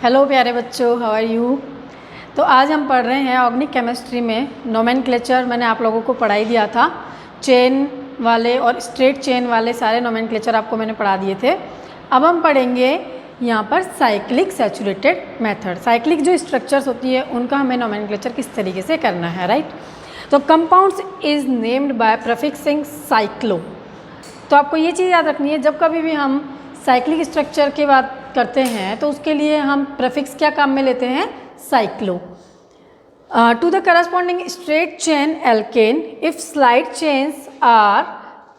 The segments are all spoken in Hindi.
हेलो प्यारे बच्चों, हाउ आर यू। तो आज हम पढ़ रहे हैं ऑर्गेनिक केमिस्ट्री में नोमेनक्लेचर। मैंने आप लोगों को पढ़ाई दिया था, चेन वाले और स्ट्रेट चेन वाले सारे नोमेनक्लेचर आपको मैंने पढ़ा दिए थे। अब हम पढ़ेंगे यहाँ पर साइक्लिक सैचुरेटेड मेथड। साइक्लिक जो स्ट्रक्चर्स होती है उनका हमें नोमेनक्लेचर किस तरीके से करना है, राइट। तो compounds is named by prefixing cyclo. तो आपको ये चीज़ याद रखनी है, जब कभी भी हम साइक्लिक स्ट्रक्चर की बात करते हैं तो उसके लिए हम प्रीफिक्स क्या काम में लेते हैं, cyclo. To the corresponding straight chain alkane if side chains are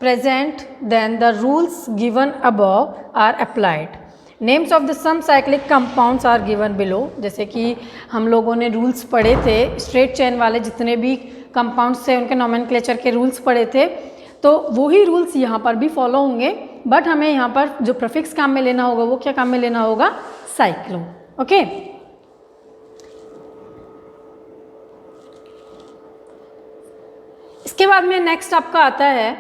present then the rules given above are applied. Names of the some cyclic compounds are given below. जैसे कि हम लोगों ने रूल्स पढ़े थे, स्ट्रेट चेन वाले जितने भी कंपाउंड्स थे उनके नोमेनक्लेचर के रूल्स पढ़े थे, तो वही रूल्स यहाँ पर भी फॉलो होंगे, बट हमें यहाँ पर जो प्रीफिक्स काम में लेना होगा वो क्या काम में लेना होगा, साइक्लो। ओके, इसके बाद में नेक्स्ट आपका आता है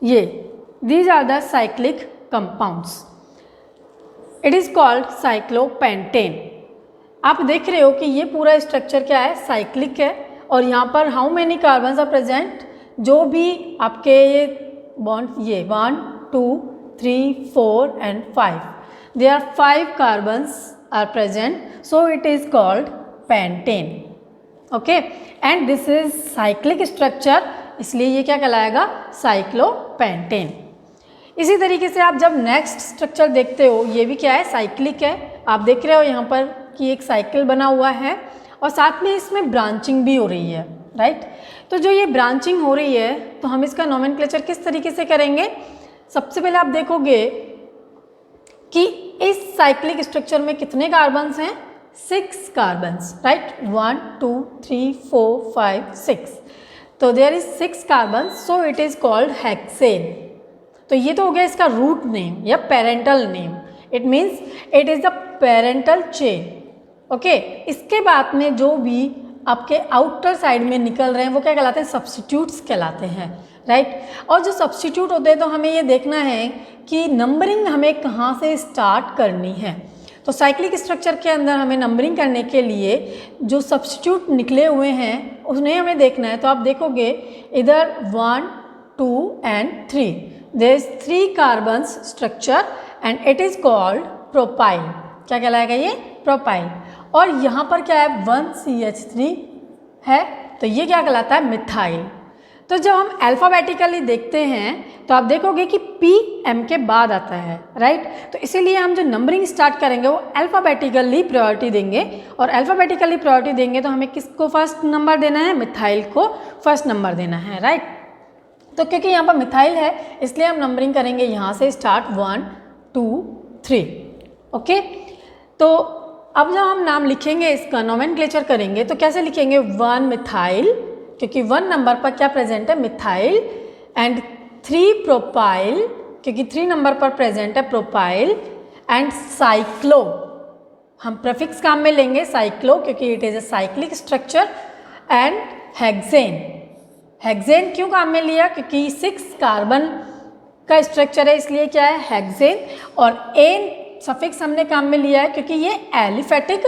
ये, these are the cyclic compounds. It is called cyclopentane. आप देख रहे हो कि ये पूरा स्ट्रक्चर क्या है, साइक्लिक है, और यहाँ पर how many carbons are present, जो भी आपके ये बॉन्ड, ये 1 2 3 4 and 5, there are 5 carbons are present, so it is called pentane. Okay, and this is cyclic structure, इसलिए ये क्या कहलाएगा, साइक्लोपेंटेन। इसी तरीके से आप जब नेक्स्ट स्ट्रक्चर देखते हो, ये भी क्या है, साइक्लिक है। आप देख रहे हो यहाँ पर कि एक साइकिल बना हुआ है और साथ में इसमें ब्रांचिंग भी हो रही है, राइट। तो जो ये ब्रांचिंग हो रही है तो हम इसका नोमेनक्लेचर किस तरीके से करेंगे। सबसे पहले आप देखोगे कि इस साइक्लिक स्ट्रक्चर में कितने कार्बन्स हैं, 6 कार्बन्स, राइट। 1 2 3 4 5 6, तो there is 6 carbons, so it is called hexane. तो ये तो हो गया इसका रूट नेम या parental name, it means it is the parental chain. Okay, इसके बाद में जो भी आपके आउटर साइड में निकल रहे हैं वो क्या कहलाते हैं, सब्स्टिट्यूट्स कहलाते हैं, राइट। और जो सब्स्टिट्यूट होते हैं तो हमें ये देखना है कि नंबरिंग हमें कहाँ से स्टार्ट करनी है। तो साइक्लिक स्ट्रक्चर के अंदर हमें नंबरिंग करने के लिए जो सब्स्टिट्यूट निकले हुए हैं उन्हें हमें देखना है। तो आप देखोगे इधर 1 2 and 3, there is 3 carbons structure and it is called propyl. क्या कहलाएगा ये, प्रोपाइल। और यहाँ पर क्या है, 1CH3 है, तो ये क्या कहलाता है, मिथाइल। तो जब हम अल्फ़ाबेटिकली देखते हैं तो आप देखोगे कि PM के बाद आता है, राइट। तो इसीलिए हम जो नंबरिंग स्टार्ट करेंगे वो अल्फ़ाबेटिकली प्रायोरिटी देंगे, और अल्फ़ाबेटिकली प्रायोरिटी देंगे तो हमें किसको फर्स्ट नंबर देना है, मिथाइल को फर्स्ट नंबर देना है, राइट। तो क्योंकि यहाँ पर मिथाइल है इसलिए हम नंबरिंग करेंगे यहाँ से स्टार्ट 1 2 3। ओके, तो अब जब हम नाम लिखेंगे, इसका नोमेनक्लेचर करेंगे तो कैसे लिखेंगे, 1 मिथाइल, क्योंकि 1 नंबर पर क्या प्रेजेंट है, मिथाइल, एंड 3 प्रोपाइल, क्योंकि 3 नंबर पर प्रेजेंट है प्रोपाइल, एंड साइक्लो, हम प्रीफिक्स काम में लेंगे साइक्लो क्योंकि it is a cyclic structure, and hexane. Hexane क्यों काम में लिया, क्योंकि 6 कार्बन का स्ट्रक्चर है इसलिए क्या है, हेक्सेन। और एन सफिक्स हमने काम में लिया है क्योंकि ये एलिफेटिक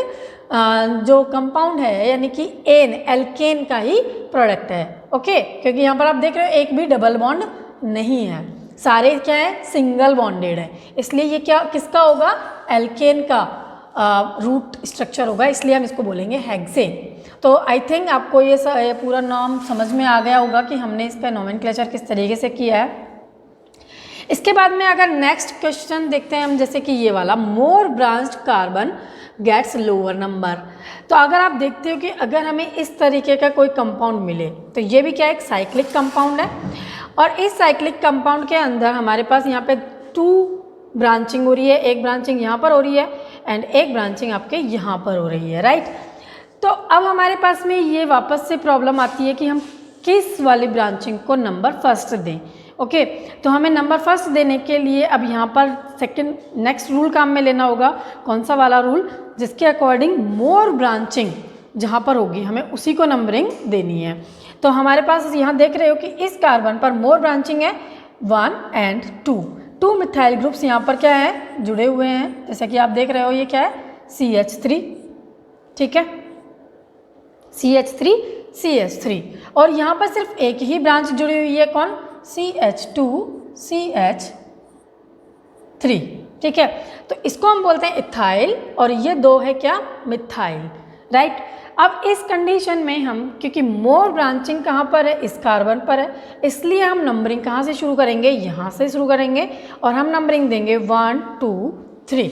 जो कंपाउंड है, यानी कि एन एल्केन का ही प्रोडक्ट है। ओके, क्योंकि यहाँ पर आप देख रहे हो एक भी डबल बॉन्ड नहीं है, सारे क्या है, सिंगल बॉन्डेड है, इसलिए ये क्या किसका होगा, एल्केन का रूट स्ट्रक्चर होगा, इसलिए हम इसको बोलेंगे हेक्सेन। तो आई थिंक आपको ये पूरा नाम समझ में आ गया होगा कि हमने इसका नोमेनक्लेचर किस तरीके से किया है। इसके बाद में अगर नेक्स्ट क्वेश्चन देखते हैं हम, जैसे कि ये वाला, more branched carbon gets lower number. तो अगर आप देखते हो कि अगर हमें इस तरीके का कोई कंपाउंड मिले तो ये भी क्या है, एक साइक्लिक कंपाउंड है, और इस साइक्लिक कंपाउंड के अंदर हमारे पास यहाँ पे 2 ब्रांचिंग हो रही है, एक ब्रांचिंग यहाँ पर हो रही है एंड एक ब्रांचिंग आपके यहाँ पर हो रही है, राइट। तो अब हमारे पास में ये वापस से प्रॉब्लम आती है कि हम किस वाली ब्रांचिंग को नंबर फर्स्ट दें। ओके, तो हमें नंबर फर्स्ट देने के लिए अब यहाँ पर सेकंड नेक्स्ट रूल काम में लेना होगा। कौन सा वाला रूल, जिसके अकॉर्डिंग मोर ब्रांचिंग जहाँ पर होगी हमें उसी को नंबरिंग देनी है। तो हमारे पास यहाँ देख रहे हो कि इस कार्बन पर मोर ब्रांचिंग है 1 एंड 2, 2 मिथाइल ग्रुप्स यहाँ पर क्या है, जुड़े हुए हैं। जैसे कि आप देख रहे हो ये क्या है, CH3, ठीक है, CH3 CH3, और यहाँ पर सिर्फ एक ही ब्रांच जुड़ी हुई है, कौन, CH2 CH3, ठीक है। तो इसको हम बोलते हैं इथाइल, और ये दो है क्या, मिथाइल, राइट। अब इस कंडीशन में हम, क्योंकि मोर ब्रांचिंग कहाँ पर है, इस कार्बन पर है, इसलिए हम नंबरिंग कहाँ से शुरू करेंगे, यहाँ से शुरू करेंगे, और हम नंबरिंग देंगे 1 2 3,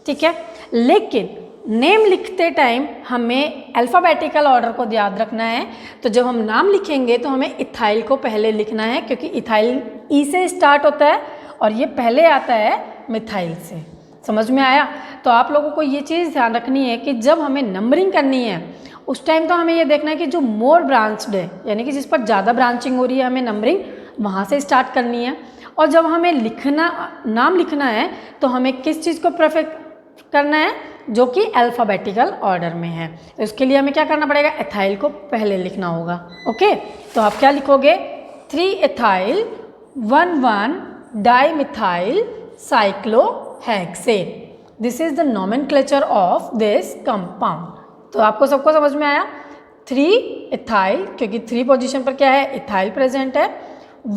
ठीक है। लेकिन नेम लिखते टाइम हमें अल्फ़ाबेटिकल ऑर्डर को याद रखना है। तो जब हम नाम लिखेंगे तो हमें इथाइल को पहले लिखना है, क्योंकि इथाइल ई से स्टार्ट होता है और ये पहले आता है मिथाइल से। समझ में आया? तो आप लोगों को ये चीज़ ध्यान रखनी है कि जब हमें नंबरिंग करनी है उस टाइम तो हमें ये देखना है कि जो मोर ब्रांच्ड है, यानी कि जिस पर ज़्यादा ब्रांचिंग हो रही है, हमें नंबरिंग वहाँ से स्टार्ट करनी है। और जब हमें नाम लिखना है तो हमें किस चीज़ को प्रेफर करना है, जो कि अल्फ़ाबेटिकल ऑर्डर में है। तो इसके लिए हमें क्या करना पड़ेगा, एथाइल को पहले लिखना होगा। ओके, तो आप क्या लिखोगे, 3 ethyl 1 dimethyl cyclohexane. This is the nomenclature of this compound. तो आपको सबको समझ में आया? 3 एथाइल, क्योंकि 3 पोजीशन पर क्या है, इथाइल प्रेजेंट है।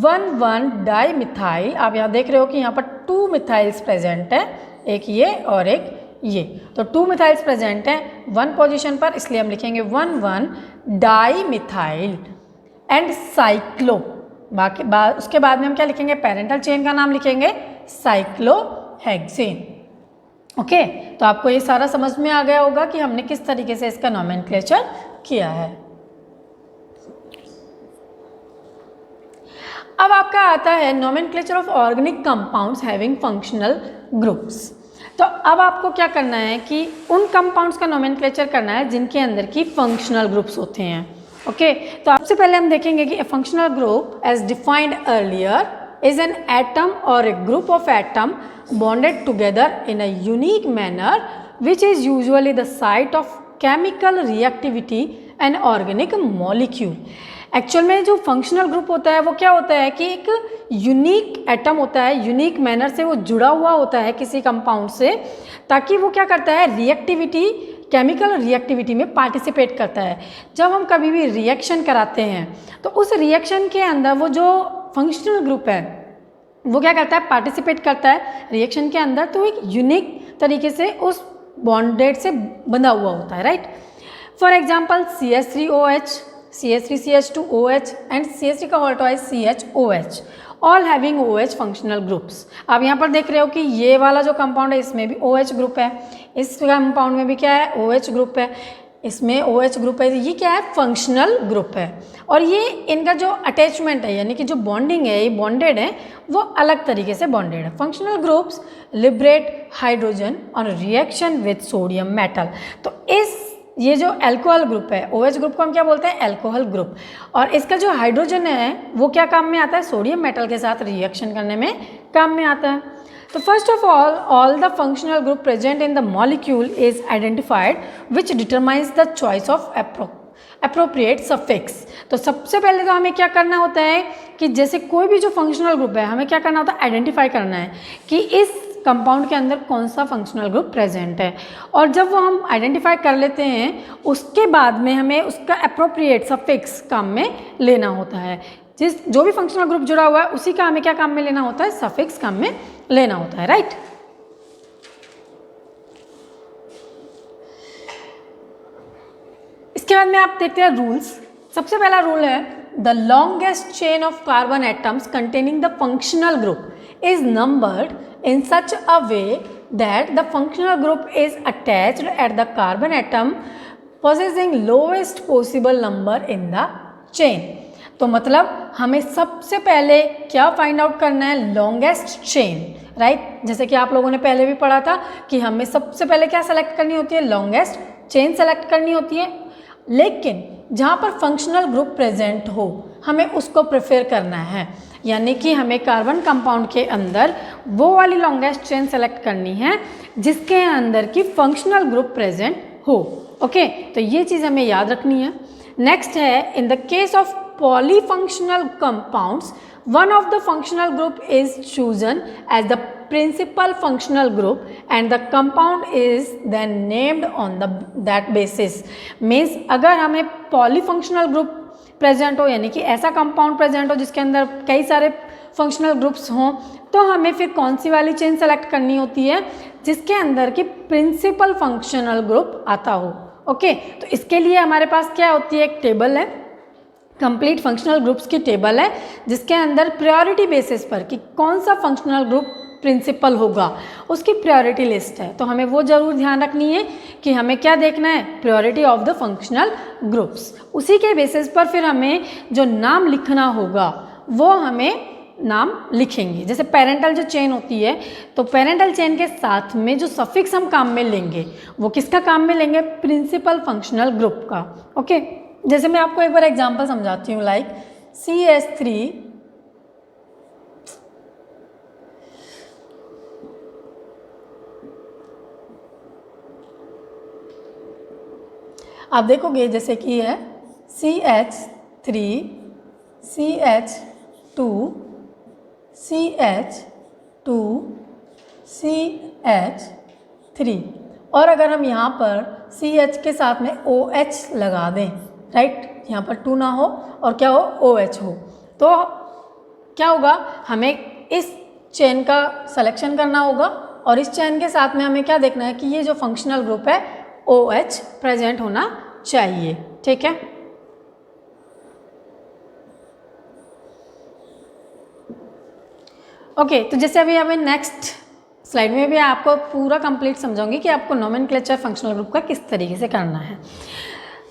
1 डाइमिथाइल, आप यहाँ देख रहे हो कि यहाँ पर 2 मिथाइल्स प्रेजेंट है, एक ये और एक ये, तो 2 मिथाइल्स प्रेजेंट हैं 1 पोजीशन पर, इसलिए हम लिखेंगे 1 डाइमिथाइल एंड साइक्लो। बाकी उसके बाद में हम क्या लिखेंगे, पेरेंटल चेन का नाम लिखेंगे साइक्लोहेक्सेन। ओके, तो आपको ये सारा समझ में आ गया होगा कि हमने किस तरीके से इसका नोमेनक्लेचर किया है। अब आपका आता है nomenclature of organic compounds having functional groups. तो अब आपको क्या करना है कि उन कंपाउंड्स का नोमेनक्लेचर करना है जिनके अंदर की फंक्शनल ग्रुप्स होते हैं। ओके, तो सबसे पहले हम देखेंगे कि a functional group as defined earlier is an atom और a group of atom bonded together in a unique manner which is usually the site of chemical reactivity and organic molecule। Actual में जो फंक्शनल ग्रुप होता है वो क्या होता है कि एक यूनिक एटम होता है, यूनिक मैनर से वो जुड़ा हुआ होता है किसी कंपाउंड से, ताकि वो क्या करता है, रिएक्टिविटी, केमिकल रिएक्टिविटी में पार्टिसिपेट करता है। जब हम कभी भी रिएक्शन कराते हैं तो उस रिएक्शन के अंदर वो जो फंक्शनल ग्रुप है वो क्या करता है, पार्टिसिपेट करता है रिएक्शन के अंदर, तो एक यूनिक तरीके से उस बॉन्डेड से बंधा हुआ होता है, right. For example CH3OH, CH3CH2OH and CH3 का whole twice CHOH, all having OH functional groups. आप यहाँ पर देख रहे हो कि ये वाला जो कंपाउंड है इसमें भी OH ग्रुप है, इस कंपाउंड में भी क्या है, OH ग्रुप है, इसमें OH ग्रुप है। ये क्या है, फंक्शनल ग्रुप है। और ये इनका जो अटैचमेंट है, यानी कि जो बॉन्डिंग है, ये बॉन्डेड है, वो अलग तरीके से बॉन्डेड है। Functional groups liberate hydrogen on reaction with sodium metal. तो ये जो अल्कोहल ग्रुप है, OH ग्रुप को हम क्या बोलते हैं, अल्कोहल ग्रुप, और इसका जो हाइड्रोजन है वो क्या काम में आता है, सोडियम मेटल के साथ रिएक्शन करने में काम में आता है। तो first of all the functional group present in the molecule is identified which determines the choice of appropriate suffix. तो सबसे पहले तो हमें क्या करना होता है कि जैसे कोई भी जो फंक्शनल ग्रुप है, हमें क्या करना होता है, आइडेंटिफाई करना है कि इस कंपाउंड के अंदर कौन सा फंक्शनल ग्रुप प्रेजेंट है। और जब वो हम आइडेंटिफाई कर लेते हैं उसके बाद में हमें उसका अप्रोप्रिएट सफिक्स काम में लेना होता है। जो भी फंक्शनल ग्रुप जुड़ा हुआ है उसी का हमें क्या काम में लेना होता है, सफिक्स काम में लेना होता है, राइट। इसके बाद में आप देखते हैं रूल्स। सबसे पहला रूल है, the longest chain of carbon atoms containing the functional group is numbered in such a way that the functional group is attached at the carbon atom possessing lowest possible number in the chain। तो मतलब हमें सबसे पहले क्या फाइंड आउट करना है, लॉन्गेस्ट चेन, राइट। जैसे कि आप लोगों ने पहले भी पढ़ा था कि हमें सबसे पहले क्या सेलेक्ट करनी होती है, लॉन्गेस्ट चेन सेलेक्ट करनी होती है। लेकिन जहाँ पर फंक्शनल ग्रुप प्रेजेंट हो हमें उसको प्रेफर करना है, यानी कि हमें कार्बन कंपाउंड के अंदर वो वाली लॉन्गेस्ट चेन सेलेक्ट करनी है जिसके अंदर की फंक्शनल ग्रुप प्रेजेंट हो। ओके, तो ये चीज़ हमें याद रखनी है। नेक्स्ट है, in the case of polyfunctional compounds one of the functional group is chosen as the principal functional group and the compound is then named on that basis. Means अगर हमें पॉलीफंक्शनल ग्रुप प्रेजेंट हो, यानी कि ऐसा कंपाउंड प्रेजेंट हो जिसके अंदर कई सारे फंक्शनल ग्रुप्स हों, तो हमें फिर कौन सी वाली चेन सेलेक्ट करनी होती है, जिसके अंदर की प्रिंसिपल फंक्शनल ग्रुप आता हो. ओके, तो इसके लिए हमारे पास क्या होती है, एक टेबल है, कंप्लीट फंक्शनल ग्रुप्स की टेबल है, जिसके अंदर प्रायोरिटी बेसिस पर कि कौन सा फंक्शनल ग्रुप प्रिंसिपल होगा उसकी प्रायोरिटी लिस्ट है. तो हमें वो ज़रूर ध्यान रखनी है कि हमें क्या देखना है, priority of the functional groups. उसी के बेसिस पर फिर हमें जो नाम लिखना होगा वो हमें नाम लिखेंगे. जैसे पेरेंटल जो चेन होती है, तो पेरेंटल चेन के साथ में जो सफिक्स हम काम में लेंगे वो किसका काम में लेंगे, प्रिंसिपल फंक्शनल ग्रुप का. ओके, जैसे मैं आपको एक बार एग्जांपल समझाती हूँ, लाइक CH3 आप देखोगे जैसे कि है CH3 CH2 CH2 CH3, और अगर हम यहाँ पर CH के साथ में OH लगा दें, राइट, यहाँ पर 2 ना हो और क्या हो, OH हो, तो क्या होगा, हमें इस चेन का सिलेक्शन करना होगा और इस चेन के साथ में हमें क्या देखना है कि ये जो फंक्शनल ग्रुप है OH प्रेजेंट होना चाहिए. ठीक है, ओके. तो जैसे अभी हमें नेक्स्ट स्लाइड में भी आपको पूरा कंप्लीट समझाऊंगी कि आपको नोमेनक्लेचर फंक्शनल ग्रुप का किस तरीके से करना है.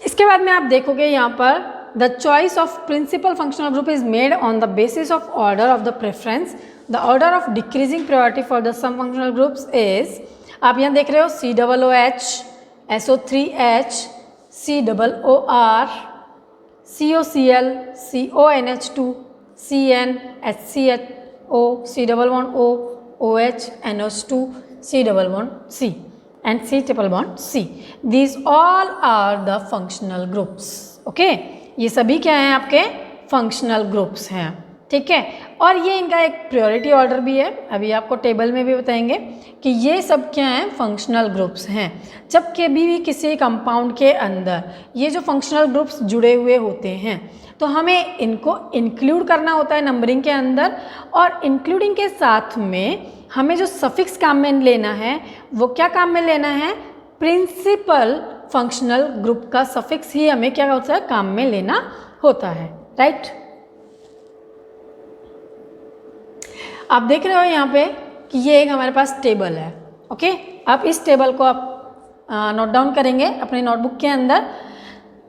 इसके बाद में आप देखोगे यहाँ पर the choice of principal functional group is made on the basis of order of the preference. The order of decreasing priority for the some functional groups is, आप यहाँ देख रहे हो COOH, SO3H, COOR, COCl, CONH2, CN, HCHO, C-O, OH, NH2, C-C and C-C. These all are the functional groups. Okay, ये सभी क्या हैं, आपके फंक्शनल ग्रुप्स हैं. ठीक है, और ये इनका एक प्रायोरिटी ऑर्डर भी है, अभी आपको टेबल में भी बताएंगे कि ये सब क्या हैं, फंक्शनल ग्रुप्स हैं. जब कभी भी किसी कंपाउंड के अंदर ये जो फंक्शनल ग्रुप्स जुड़े हुए होते हैं तो हमें इनको इंक्लूड करना होता है नंबरिंग के अंदर, और इंक्लूडिंग के साथ में हमें जो सफिक्स काम में लेना है वो क्या काम में लेना है, प्रिंसिपल फंक्शनल ग्रुप का सफिक्स ही हमें क्या होता है, काम में लेना होता है. राइट, आप देख रहे हो यहाँ पे कि ये एक हमारे पास टेबल है. ओके, आप इस टेबल को आप नोट डाउन करेंगे अपने नोटबुक के अंदर.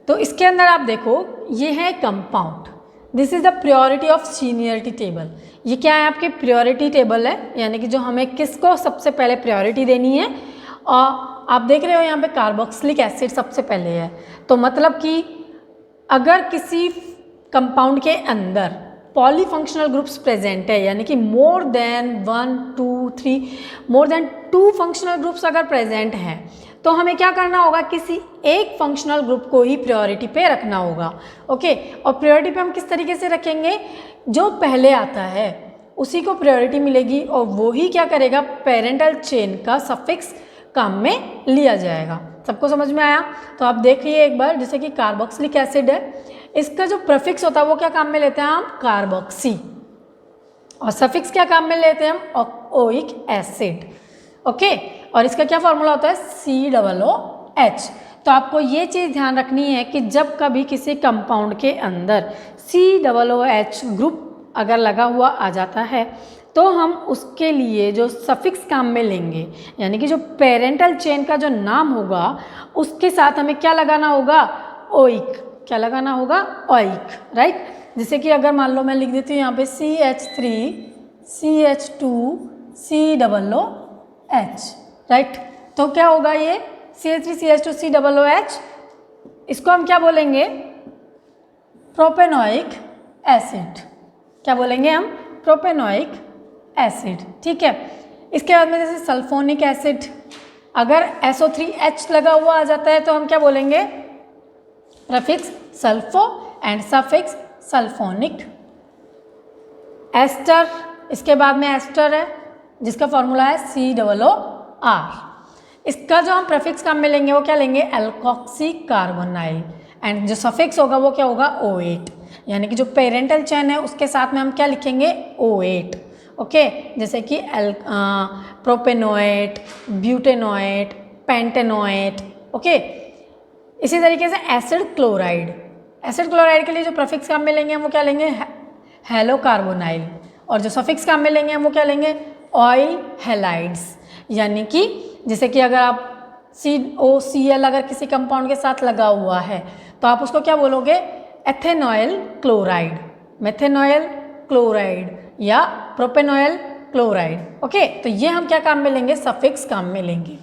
तो इसके अंदर आप देखो ये है compound, this is the priority of seniority table. ये क्या है, आपके प्रायोरिटी टेबल है, यानी कि जो हमें किसको सबसे पहले प्रायोरिटी देनी है. और आप देख रहे हो यहाँ पे कार्बोक्सिलिक एसिड सबसे पहले है. तो मतलब कि अगर किसी कंपाउंड के अंदर पॉलीफंक्शनल ग्रुप्स प्रेजेंट है, यानी कि more than 1 2 3 more than 2 functional groups अगर प्रेजेंट हैं, तो हमें क्या करना होगा, किसी एक फंक्शनल ग्रुप को ही प्रायोरिटी पे रखना होगा. ओके, और प्रायोरिटी पे हम किस तरीके से रखेंगे, जो पहले आता है उसी को प्रायोरिटी मिलेगी और वो ही क्या करेगा, पेरेंटल चेन का सफिक्स काम में लिया जाएगा. सबको समझ में आया? तो आप देखिए एक बार, जैसे कि कार्बोक्सिलिक एसिड है, इसका जो प्रीफिक्स होता है वो क्या काम में लेते हैं हम, कार्बोक्सी, और सफिक्स क्या काम में लेते हैं हम, ओइक एसिड. ओके, और इसका क्या फॉर्मूला होता है, COOH. तो आपको ये चीज़ ध्यान रखनी है कि जब कभी किसी कंपाउंड के अंदर COOH ग्रुप अगर लगा हुआ आ जाता है तो हम उसके लिए जो सफिक्स काम में लेंगे, यानी कि जो पेरेंटल चेन का जो नाम होगा उसके साथ हमें क्या लगाना होगा, ओइक. क्या लगाना होगा, ओइक. राइट, जैसे कि अगर मान लो मैं लिख देती हूँ यहाँ पे CH3 CH2 COOH. राइट, तो क्या होगा ये CH3 CH2 COOH, इसको हम क्या बोलेंगे, प्रोपेनोइक एसिड. क्या बोलेंगे हम, प्रोपेनोइक एसिड. ठीक है, इसके बाद में जैसे सल्फोनिक एसिड, अगर SO3H लगा हुआ आ जाता है तो हम क्या बोलेंगे, prefix sulfo and suffix sulfonic. Ester, इसके बाद में एस्टर है, जिसका फॉर्मूला है COOR। इसका जो हम प्रेफिक्स काम में लेंगे वो क्या लेंगे, एल्कोक्सी कार्बोनाइल, एंड जो सफिक्स होगा वो क्या होगा, O8, यानी कि जो पेरेंटल चेन है उसके साथ में हम क्या लिखेंगे, O8। ओके, जैसे कि प्रोपेनोएट, ब्यूटेनोएट, पेंटेनोएट। ओके, इसी तरीके से एसिड क्लोराइड, एसिड क्लोराइड के लिए जो प्रेफिक्स काम में लेंगे हम वो क्या लेंगे, हेलो कार्बोनाइल, और जो सफिक्स काम में लेंगे हम वो क्या लेंगे, ऑयल हेलाइड्स। यानी कि जैसे कि अगर आप COCl अगर किसी कंपाउंड के साथ लगा हुआ है तो आप उसको क्या बोलोगे, एथेनॉयल क्लोराइड, मेथेनॉयल क्लोराइड या प्रोपेनॉयल क्लोराइड। ओके, तो ये हम क्या काम में लेंगे, सफिक्स काम में लेंगे।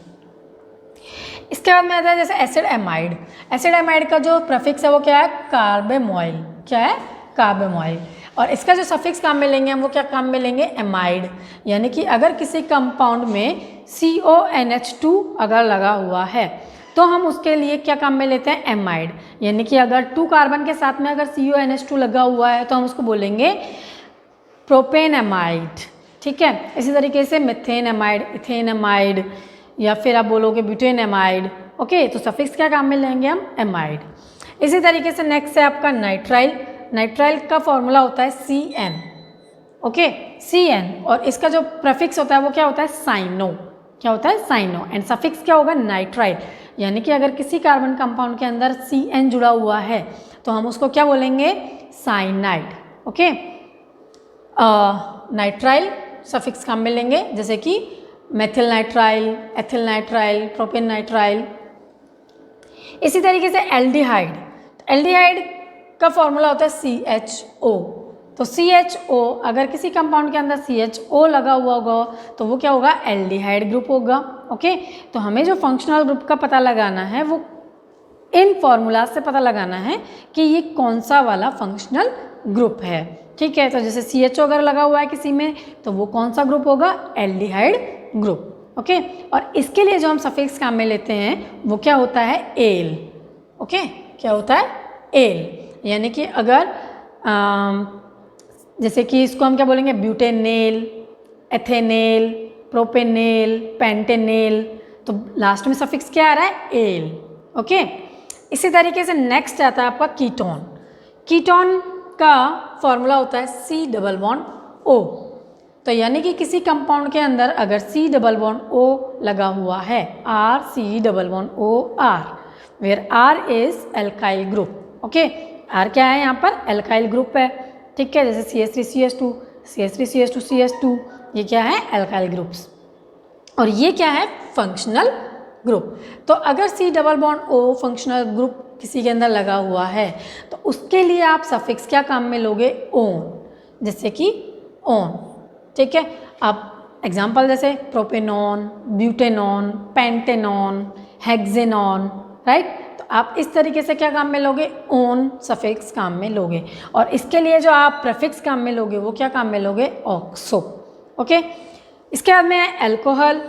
इसके बाद में आता है जैसे एसिड एमाइड। एसिड एमाइड का जो प्रेफिक्स है वो क्या है, कार्बेमॉइल। क्या है, कार्बेमॉइल। और इसका जो सफिक्स काम में लेंगे हम वो क्या काम में लेंगे, एमाइड। यानी कि अगर किसी कंपाउंड में CONH2 अगर लगा हुआ है तो हम उसके लिए क्या काम में लेते हैं, एमाइड। यानी कि अगर 2 कार्बन के साथ में अगर CONH2 लगा हुआ है तो हम उसको बोलेंगे प्रोपेन एमाइड। ठीक है, इसी तरीके से मिथेन एमाइड, इथेन एमाइड, या फिर आप बोलोगे ब्यूटेन एमाइड। ओके, तो सफिक्स क्या काम में लेंगे हम, एमाइड। इसी तरीके से नेक्स्ट है आपका नाइट्राइल। नाइट्राइल का फॉर्मूला होता है CN। ओके, CN, और इसका जो प्रेफिक्स होता है वो क्या होता है, साइनो। क्या होता है, साइनो, एंड सफिक्स क्या होगा, नाइट्राइल। यानी कि अगर किसी कार्बन कंपाउंड के अंदर CN जुड़ा हुआ है तो हम उसको क्या बोलेंगे, साइनाइड। ओके, नाइट्राइल सफिक्स काम में लेंगे, जैसे कि methyl nitrile, ethyl nitrile, propane nitrile. इसी तरीके से एल्डिहाइड। एल्डिहाइड का फॉर्मूला होता है CHO। तो CHO, अगर किसी कंपाउंड के अंदर CHO लगा हुआ होगा तो वो क्या होगा, एल्डिहाइड ग्रुप होगा। ओके, तो हमें जो फंक्शनल ग्रुप का पता लगाना है वो इन फॉर्मूला से पता लगाना है कि ये कौन सा वाला फंक्शनल ग्रुप है। ठीक है, तो जैसे CHO अगर लगा हुआ है किसी में तो वो कौन सा ग्रुप होगा, एल्डिहाइड ग्रुप। ओके, और इसके लिए जो हम सफिक्स काम में लेते हैं वो क्या होता है, एल। ओके, क्या होता है, एल। यानी कि अगर जैसे कि इसको हम क्या बोलेंगे, ब्यूटेनेल, एथेनेल, प्रोपेनेल, पेंटेनेल, तो लास्ट में सफिक्स क्या आ रहा है, एल। ओके, इसी तरीके से नेक्स्ट आता है आपका कीटोन। कीटोन का फॉर्मूला होता है C+O। तो यानी कि किसी कंपाउंड के अंदर अगर C+O लगा हुआ है, RC+OR, where R is alkyl group. Okay, R क्या है यहाँ पर, एल्काइल ग्रुप है। ठीक है, जैसे CH3CH2, CH3CH2CH2, ये क्या है, एल्काइल ग्रुप्स, और ये क्या है, फंक्शनल ग्रुप। तो अगर C+O फंक्शनल ग्रुप किसी के अंदर लगा हुआ है तो उसके लिए आप सफिक्स क्या काम में लोगे, ओन, जैसे कि ओन। ठीक है, आप एग्जाम्पल जैसे propanone, butanone, pentanone, hexanone, right. तो आप इस तरीके से क्या काम में लोगे, ओन सफिक्स काम में लोगे। और इसके लिए जो आप प्रेफिक्स काम में लोगे वो क्या काम में लोगे, ऑक्सो। ओके, इसके बाद में अल्कोहल।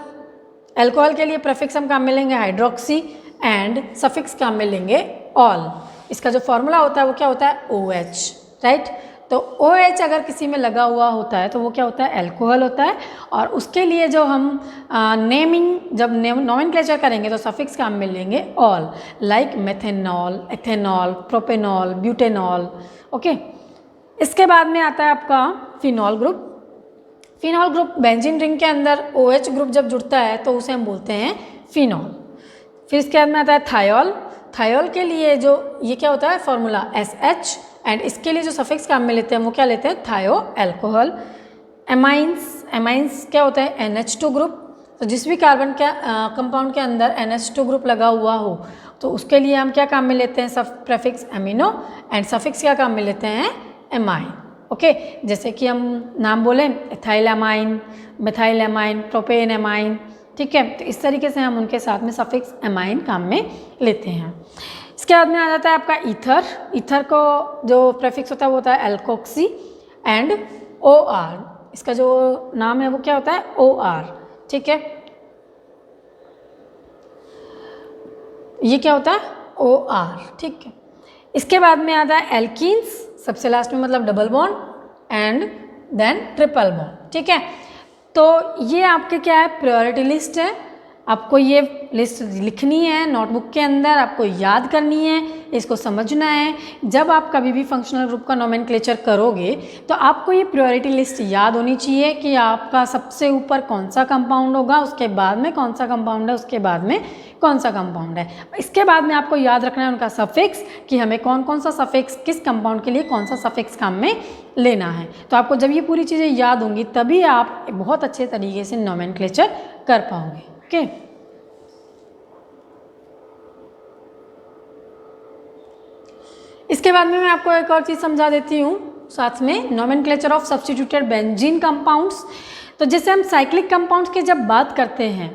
अल्कोहल के लिए प्रेफिक्स हम काम में लेंगे हाइड्रोक्सी, एंड सफिक्स काम में लेंगे ऑल। इसका जो फॉर्मूला होता है वो क्या होता है, OH, राइट। तो OH अगर किसी में लगा हुआ होता है तो वो क्या होता है, अल्कोहल होता है। और उसके लिए जो हम नेमिंग जब नोमेनक्लेचर करेंगे तो सफिक्स काम में लेंगे all, like methanol, ethanol, propanol, butanol. Okay, इसके बाद में आता है आपका phenol group. Phenol group benzene ring के अंदर OH ग्रुप जब जुड़ता है तो उसे हम बोलते हैं फिनॉल। फिर इसके बाद में आता है थायोल। थायोल के लिए जो ये क्या होता है, फॉर्मूला SH, एंड इसके लिए जो सफिक्स काम में लेते हैं वो क्या लेते हैं, थायो अल्कोहल। एमाइंस, एमाइंस क्या होता है, NH2 ग्रुप। तो जिस भी कार्बन के कंपाउंड के अंदर NH2 ग्रुप लगा हुआ हो तो उसके लिए हम क्या काम में लेते हैं, सब प्रेफिक्स एमिनो, एंड सफिक्स क्या काम में लेते हैं, एमाइन। ओके, जैसे कि हम नाम बोलें एथाइलएमाइन, मिथाइलएमाइन, प्रोपेनएमाइन। ठीक है, तो इस तरीके से हम उनके साथ में सफिक्स एमाइन काम में लेते हैं। इसके बाद में आ जाता है आपका ईथर। ईथर को जो प्रेफिक्स होता है वो होता है एल्कोक्सी एंड OR। इसका जो नाम है वो क्या होता है, OR। ठीक है, ये क्या होता है, OR। ठीक है, इसके बाद में आता है एल्कीन्स, सबसे लास्ट में मतलब double bond, and then triple bond. ठीक है, तो ये आपके क्या है, प्रायोरिटी लिस्ट है। आपको ये लिस्ट लिखनी है नोटबुक के अंदर, आपको याद करनी है, इसको समझना है। जब आप कभी भी फंक्शनल ग्रुप का नोमेनक्लेचर करोगे तो आपको ये प्रायोरिटी लिस्ट याद होनी चाहिए कि आपका सबसे ऊपर कौन सा कंपाउंड होगा, उसके बाद में कौन सा कंपाउंड है, उसके बाद में कौन सा कंपाउंड है। इसके बाद में आपको याद रखना है उनका सफिक्स, कि हमें कौन कौन सा सफिक्स किस कंपाउंड के लिए कौन सा सफिक्स काम में लेना है। तो आपको जब ये पूरी चीज़ें याद होंगी तभी आप बहुत अच्छे तरीके से नोमेनक्लेचर कर पाओगे। ओके, इसके बाद में मैं आपको एक और चीज़ समझा देती हूँ साथ में, nomenclature of substituted benzene compounds. तो जैसे हम साइक्लिक कंपाउंड्स की जब बात करते हैं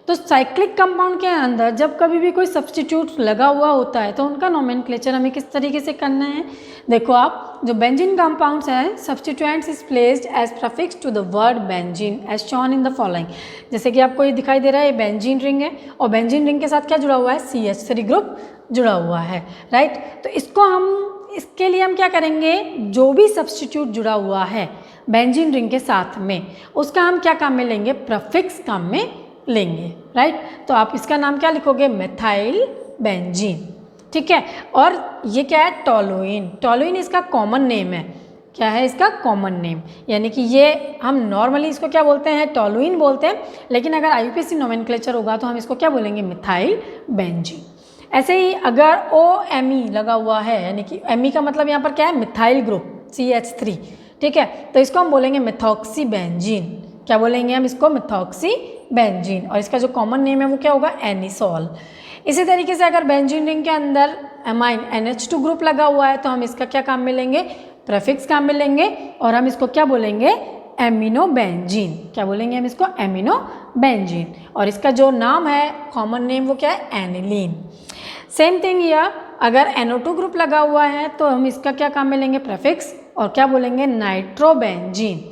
तो साइक्लिक कंपाउंड के अंदर जब कभी भी कोई सब्स्टिट्यूट लगा हुआ होता है तो उनका नोमेनक्लेचर हमें किस तरीके से करना है। देखो आप, जो बेंजीन कंपाउंड्स हैं, substituents is placed as prefix to the word benzene as shown in the following. जैसे कि आपको ये दिखाई दे रहा है, ये बेंजीन रिंग है और बेंजीन रिंग के साथ क्या जुड़ा हुआ है, CH3 ग्रुप जुड़ा हुआ है, राइट। तो इसके लिए हम क्या करेंगे, जो भी सब्स्टिट्यूट जुड़ा हुआ है बेंजीन रिंग के साथ में, उसका हम क्या काम में लेंगे, प्रीफिक्स काम में लेंगे, राइट। तो आप इसका नाम क्या लिखोगे, मेथाइल बेंजीन, ठीक है। और ये क्या है, टोलुइन। टोलुइन इसका कॉमन नेम है। क्या है इसका कॉमन नेम, यानी कि ये हम नॉर्मली इसको क्या बोलते हैं, टोलुइन बोलते हैं, लेकिन अगर IUPAC नोमेनक्लेचर होगा तो हम इसको क्या बोलेंगे, मिथाइल बेंजीन। ऐसे ही अगर OMe लगा हुआ है, यानी कि Me का मतलब यहाँ पर क्या है, मिथाइल ग्रुप CH3, ठीक है, तो इसको हम बोलेंगे मेथॉक्सी बेंजीन। क्या बोलेंगे हम इसको, मेथॉक्सी बेंजीन। और इसका जो कॉमन नेम है वो क्या होगा, एनिसोल। इसी तरीके से अगर बेंजीन रिंग के अंदर एमाइन NH2 ग्रुप लगा हुआ है तो हम इसका क्या काम में लेंगे, प्रीफिक्स काम में लेंगे और हम इसको क्या बोलेंगे, एमिनो बेंजीन। क्या बोलेंगे हम इसको, एमिनो बेंजीन। और इसका जो नाम है, कॉमन नेम, वो क्या है, एनिलीन। सेम थिंग हियर, अगर NO2 ग्रुप लगा हुआ है तो हम इसका क्या काम में लेंगे, प्रीफिक्स, और क्या बोलेंगे, नाइट्रोबेंजीन।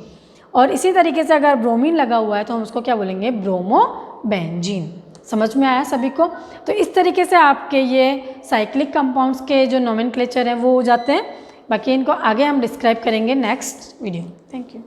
और इसी तरीके से अगर ब्रोमीन लगा हुआ है तो हम उसको क्या बोलेंगे, ब्रोमोबेंजीन। समझ में आया सभी को। तो इस तरीके से आपके ये साइक्लिक कंपाउंड्स के जो नोमेनक्लेचर हैं वो हो जाते हैं। बाकी इनको आगे हम डिस्क्राइब करेंगे नेक्स्ट वीडियो। Thank you.